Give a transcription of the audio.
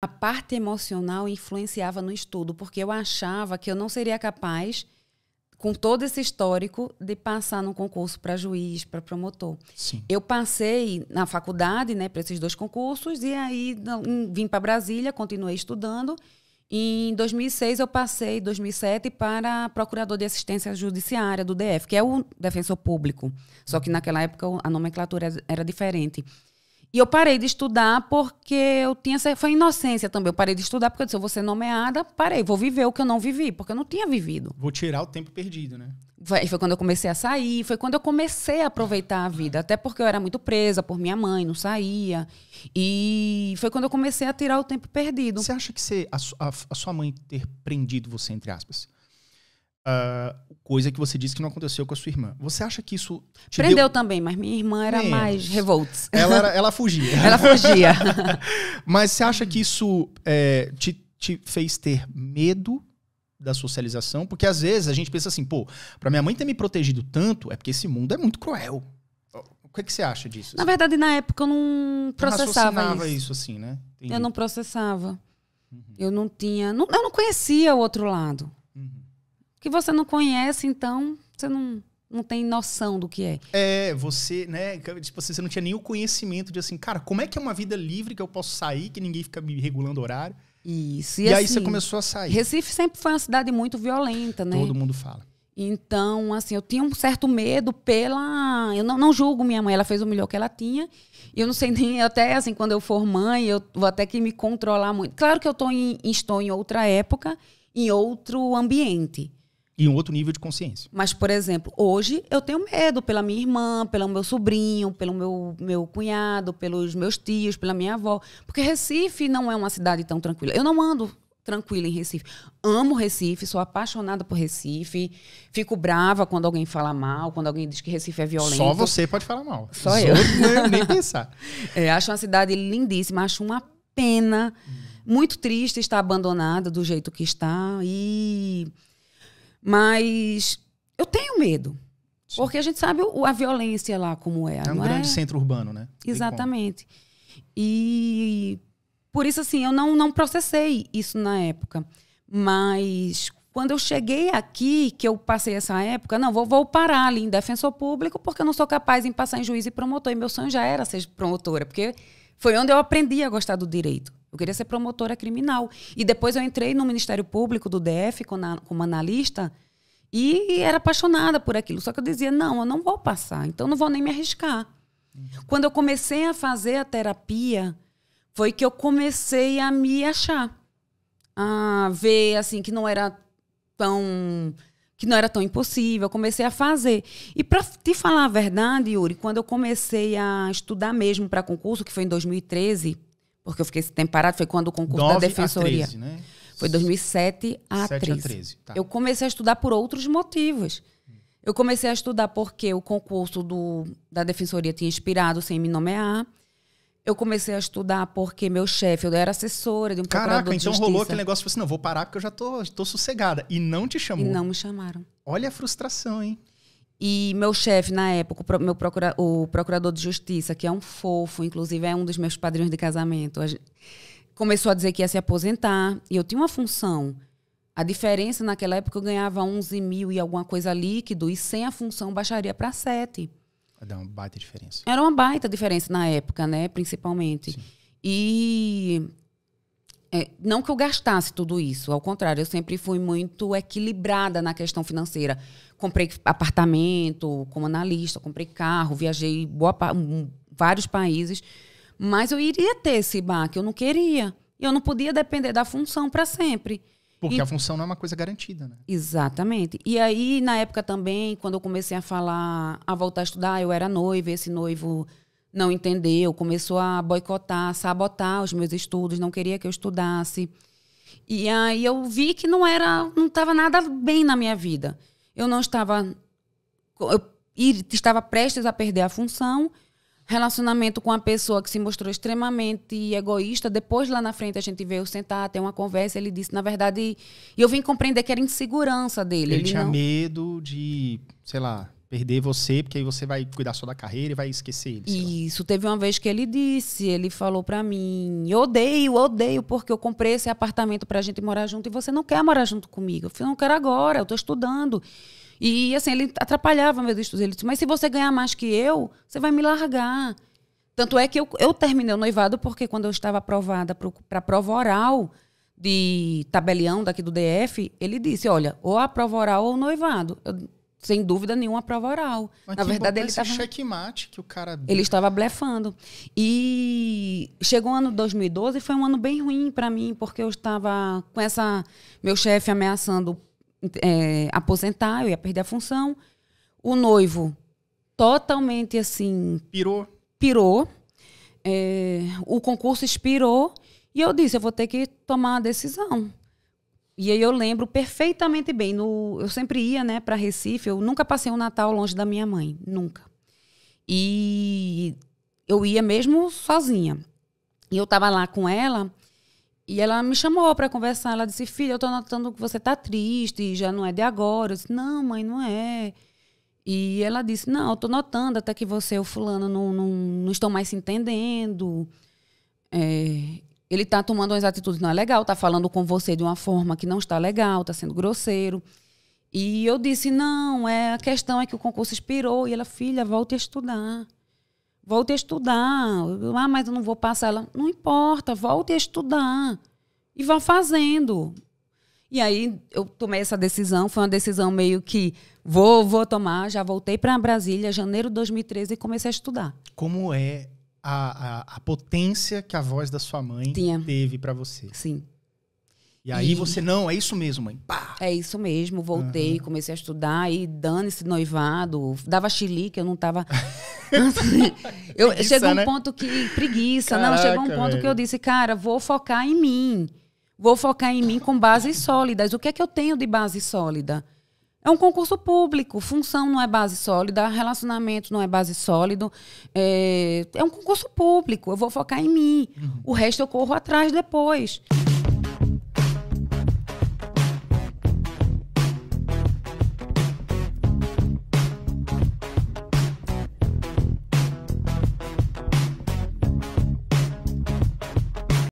A parte emocional influenciava no estudo, porque eu achava que eu não seria capaz, com todo esse histórico, de passar num concurso para juiz, para promotor. Sim. Eu passei na faculdade, né, para esses 2 concursos, e aí vim para Brasília, continuei estudando. Em 2006, eu passei, 2007, para procurador de assistência judiciária do DF, que é o defensor público. Só que naquela época a nomenclatura era diferente. E eu parei de estudar porque eu tinha... Foi inocência também. Eu parei de estudar porque eu disse, eu vou ser nomeada, parei, vou viver o que eu não vivi, porque eu não tinha vivido. Vou tirar o tempo perdido, né? Foi quando eu comecei a sair, foi quando eu comecei a aproveitar a vida. Até porque eu era muito presa por minha mãe, não saía. E foi quando eu comecei a tirar o tempo perdido. Você acha que a sua mãe ter prendido você, entre aspas, coisa que você disse que não aconteceu com a sua irmã, você acha que isso prendeu também, mas minha irmã era mais revolts. Ela fugia. Ela fugia. Mas você acha que isso te fez ter medo da socialização? Porque às vezes a gente pensa assim, pô, pra minha mãe ter me protegido tanto, é porque esse mundo é muito cruel. O que você acha disso? Na verdade, na época eu não processava isso assim, né? Entendi. Eu não processava. Eu não tinha... eu não conhecia o outro lado. Que você não conhece, então você não tem noção do que é. Você, né? Tipo assim, você não tinha nem o conhecimento de assim, cara, como é que é uma vida livre que eu posso sair, que ninguém fica me regulando horário? Isso. E aí assim, você começou a sair. Recife sempre foi uma cidade muito violenta, né? Todo mundo fala. Então, assim, eu tinha um certo medo pela... Eu não julgo minha mãe, ela fez o melhor que ela tinha. E eu não sei nem... Até, assim, quando eu for mãe, eu vou até que me controlar muito. Claro que eu estou em outra época, em outro ambiente. E um outro nível de consciência. Mas, por exemplo, hoje eu tenho medo pela minha irmã, pelo meu sobrinho, pelo meu cunhado, pelos meus tios, pela minha avó. Porque Recife não é uma cidade tão tranquila. Eu não ando tranquila em Recife. Amo Recife, sou apaixonada por Recife. Fico brava quando alguém fala mal, quando alguém diz que Recife é violento. Só você pode falar mal. Só eu. Não, nem pensar. Acho uma cidade lindíssima, acho uma pena. Muito triste estar abandonada do jeito que está. Mas eu tenho medo. Sim. Porque a gente sabe a violência lá como é. É um grande centro urbano, né? Exatamente. E por isso, assim, eu não processei isso na época. Mas quando eu cheguei aqui, que eu passei essa época, não, vou parar ali em defensor público porque eu não sou capaz de passar em juiz e promotor. E meu sonho já era ser promotora, porque foi onde eu aprendi a gostar do direito. Eu queria ser promotora criminal. E depois eu entrei no Ministério Público do DF como analista e era apaixonada por aquilo. Só que eu dizia, não, eu não vou passar, então não vou nem me arriscar. Quando eu comecei a fazer a terapia, foi que eu comecei a me achar. A ver assim, que não era tão impossível. Eu comecei a fazer. E para te falar a verdade, Yuri, quando eu comecei a estudar mesmo para concurso, que foi em 2013... porque eu fiquei esse tempo parado, foi quando o concurso da Defensoria. 13, né? Foi 2007 a 13. 13, tá. Eu comecei a estudar por outros motivos. Eu comecei a estudar porque o concurso da Defensoria tinha expirado sem me nomear. Eu comecei a estudar porque meu chefe, eu era assessora de um procurador de justiça. Então rolou aquele negócio, assim, não, vou parar porque eu já tô sossegada. E não te chamou. E não me chamaram. Olha a frustração, hein? E meu chefe, na época, o procurador de justiça, que é um fofo, inclusive é um dos meus padrinhos de casamento, começou a dizer que ia se aposentar. E eu tinha uma função. A diferença, naquela época, eu ganhava 11 mil e alguma coisa líquido, e sem a função baixaria para 7. Vai dar uma baita diferença. Era uma baita diferença na época, né? Principalmente. Sim. E não que eu gastasse tudo isso, ao contrário, eu sempre fui muito equilibrada na questão financeira. Comprei apartamento como analista, comprei carro, viajei vários países, mas eu iria ter esse baque, eu não queria. E eu não podia depender da função para sempre. Porque a função não é uma coisa garantida, né? Exatamente. E aí, na época também, quando eu comecei a voltar a estudar, eu era noiva, esse noivo não entendeu, começou a boicotar, sabotar os meus estudos, não queria que eu estudasse. E aí eu vi que não estava nada bem na minha vida. Eu estava prestes a perder a função, relacionamento com uma pessoa que se mostrou extremamente egoísta. Depois, lá na frente, a gente veio sentar, ter uma conversa. Ele disse, na verdade... E eu vim compreender que era insegurança dele. Ele tinha medo de, sei lá... perder você, porque aí você vai cuidar só da carreira e vai esquecer ele. sei lá. Isso, teve uma vez que ele falou pra mim, eu odeio, porque eu comprei esse apartamento pra gente morar junto e você não quer morar junto comigo. Eu falei, não quero agora, eu tô estudando. E assim, ele atrapalhava meus estudos. Ele disse, mas se você ganhar mais que eu, você vai me largar. Tanto é que eu terminei o noivado porque quando eu estava aprovada para a prova oral de tabelião daqui do DF, ele disse, olha, ou a prova oral ou o noivado. Sem dúvida nenhuma, a prova oral. Mas Na verdade, ele esse estava... checkmate que o cara... Ele estava blefando. E chegou o ano 2012 e foi um ano bem ruim para mim, porque eu estava com meu chefe ameaçando aposentar, eu ia perder a função. O noivo totalmente assim... Pirou. O concurso expirou. E eu disse, eu vou ter que tomar uma decisão. E aí eu lembro perfeitamente bem. Eu sempre ia, né, para Recife. Eu nunca passei um Natal longe da minha mãe. Nunca. E eu ia mesmo sozinha. E eu estava lá com ela... E ela me chamou para conversar. Ela disse, filha, eu estou notando que você está triste, já não é de agora. Eu disse, não, mãe, não é. E ela disse, não, eu estou notando até que você e o fulano não estão mais se entendendo. Ele está tomando umas atitudes não é legal, está falando com você de uma forma que não está legal, está sendo grosseiro. E eu disse, não, a questão é que o concurso expirou. E ela, filha, volte a estudar. Volte a estudar. Mas eu não vou passar. Ela, não importa, volte a estudar. E vá fazendo. E aí eu tomei essa decisão. Foi uma decisão meio que vou tomar. Já voltei para Brasília, janeiro de 2013, e comecei a estudar. Como é a potência que a voz da sua mãe teve para você? Sim. E aí você, não, é isso mesmo, mãe. Pá! É isso mesmo, voltei, comecei a estudar e dane-se noivado, dava chilique, eu não tava... Chegou um ponto que... Preguiça, Caraca, chegou um ponto que eu disse, cara, vou focar em mim. Vou focar em mim com bases sólidas. O que é que eu tenho de base sólida? É um concurso público, função não é base sólida, relacionamento não é base sólido. É um concurso público, eu vou focar em mim. O resto eu corro atrás depois.